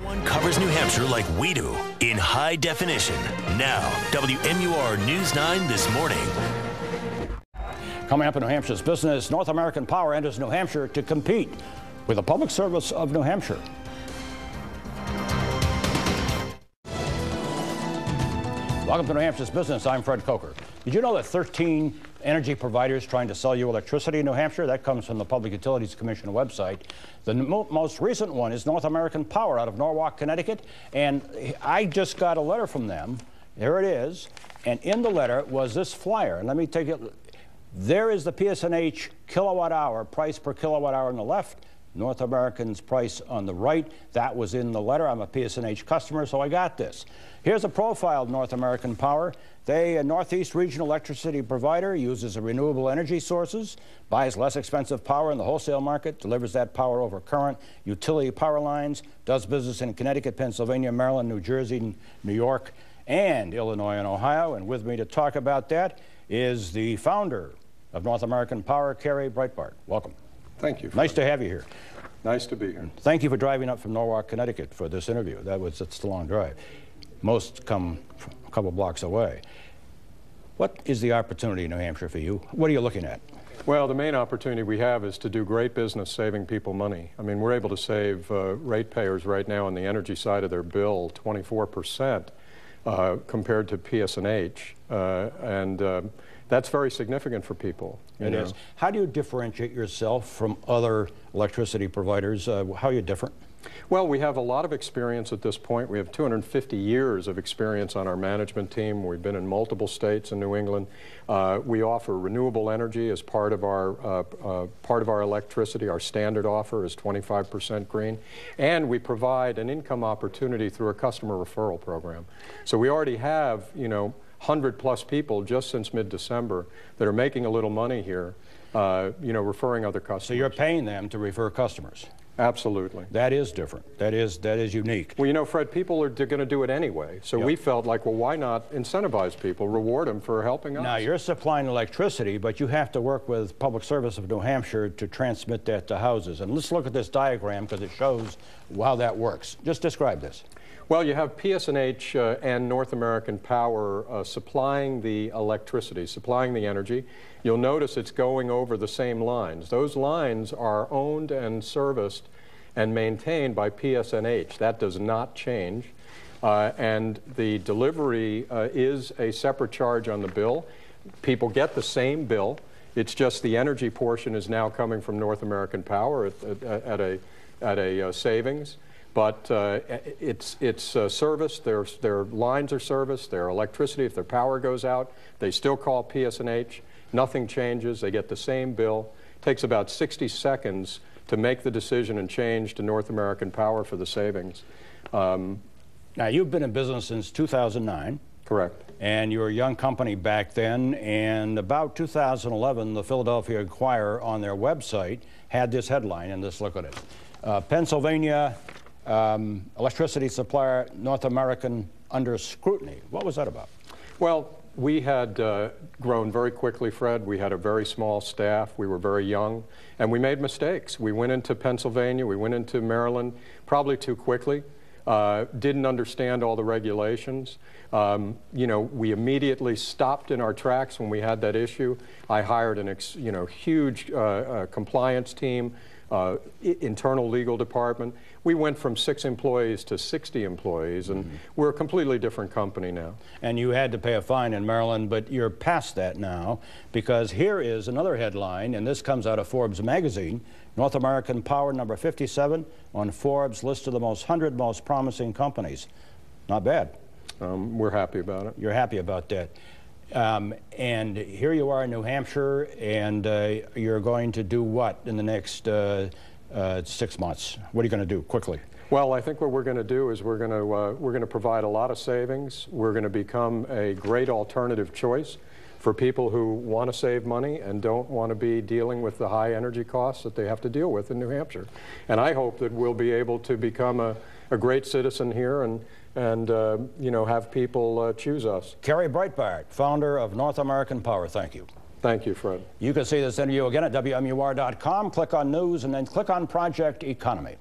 One covers New Hampshire like we do, in high definition. Now, WMUR News 9 this morning. Coming up in New Hampshire's business, North American Power enters New Hampshire to compete with the Public Service of New Hampshire. Welcome to New Hampshire's business. I'm Fred Coker. Did you know that 13 energy providers trying to sell you electricity in New Hampshire? That comes from the Public Utilities Commission website. The most recent one is North American Power out of Norwalk, Connecticut. And I just got a letter from them. There it is. And in the letter was this flyer. And let me take it. There is the PSNH kilowatt hour, price per kilowatt hour on the left. North American's price on the right. That was in the letter. I'm a PSNH customer, so I got this. Here's a profile of North American Power. They, a Northeast regional electricity provider, uses renewable energy sources, buys less expensive power in the wholesale market, delivers that power over current utility power lines, does business in Connecticut, Pennsylvania, Maryland, New Jersey, New York, and Illinois and Ohio. And with me to talk about that is the founder of North American Power, Carrie Breitbart. Welcome. Thank you. Nice to have you here. Nice to be here. Thank you for driving up from Norwalk, Connecticut for this interview. It's a long drive. Most come a couple blocks away. What is the opportunity in New Hampshire for you? What are you looking at? Well, the main opportunity we have is to do great business saving people money. I mean, we're able to save ratepayers right now on the energy side of their bill 24% compared to PSNH. That's very significant for people. It is. How do you differentiate yourself from other electricity providers? How are you different? Well, we have a lot of experience at this point. We have 250 years of experience on our management team. We've been in multiple states in New England. We offer renewable energy as part of our electricity. Our standard offer is 25% green. And we provide an income opportunity through a customer referral program. So we already have, 100+ people just since mid-December that are making a little money here, referring other customers. So you're paying them to refer customers? Absolutely. That is different. That is unique. Well, Fred, people are going to do it anyway. So we felt like, well, why not incentivize people, reward them for helping us? Now, you're supplying electricity, but you have to work with Public Service of New Hampshire to transmit that to houses. And let's look at this diagram because it shows how that works. Just describe this. Well, you have PSNH and North American Power supplying the electricity, supplying the energy. You'll notice it's going over the same lines. Those lines are owned and serviced and maintained by PSNH. That does not change. And the delivery is a separate charge on the bill. People get the same bill. It's just the energy portion is now coming from North American Power at a savings. But it's serviced, their lines are serviced, their electricity, if their power goes out, they still call PSNH. Nothing changes. They get the same bill. It takes about 60 seconds to make the decision and change to North American Power for the savings. Now, you've been in business since 2009. Correct. And you were a young company back then, and about 2011, the Philadelphia Inquirer on their website had this headline, and let's look at it. Pennsylvania electricity supplier, North American, under scrutiny. What was that about? Well, we had grown very quickly, Fred. We had a very small staff. We were very young, and we made mistakes. We went into Pennsylvania. We went into Maryland probably too quickly. Didn't understand all the regulations. We immediately stopped in our tracks when we had that issue. I hired an huge compliance team, internal legal department. We went from 6 employees to 60 employees, and we're a completely different company now. And you had to pay a fine in Maryland, but you're past that now, because here is another headline, and this comes out of Forbes magazine. North American Power, number 57 on Forbes' list of the 100 most promising companies. Not bad. We're happy about it. You're happy about that. And here you are in New Hampshire, and you're going to do what in the next 6 months? What are you going to do quickly? Well, I think what we're going to do is we're going to provide a lot of savings. We're going to become a great alternative choice for people who want to save money and don't want to be dealing with the high energy costs that they have to deal with in New Hampshire. And I hope that we'll be able to become a great citizen here and have people choose us. Carrie Breitbart, founder of North American Power, thank you. Thank you, Fred. You can see this interview again at WMUR.com. Click on News and then click on Project Economy.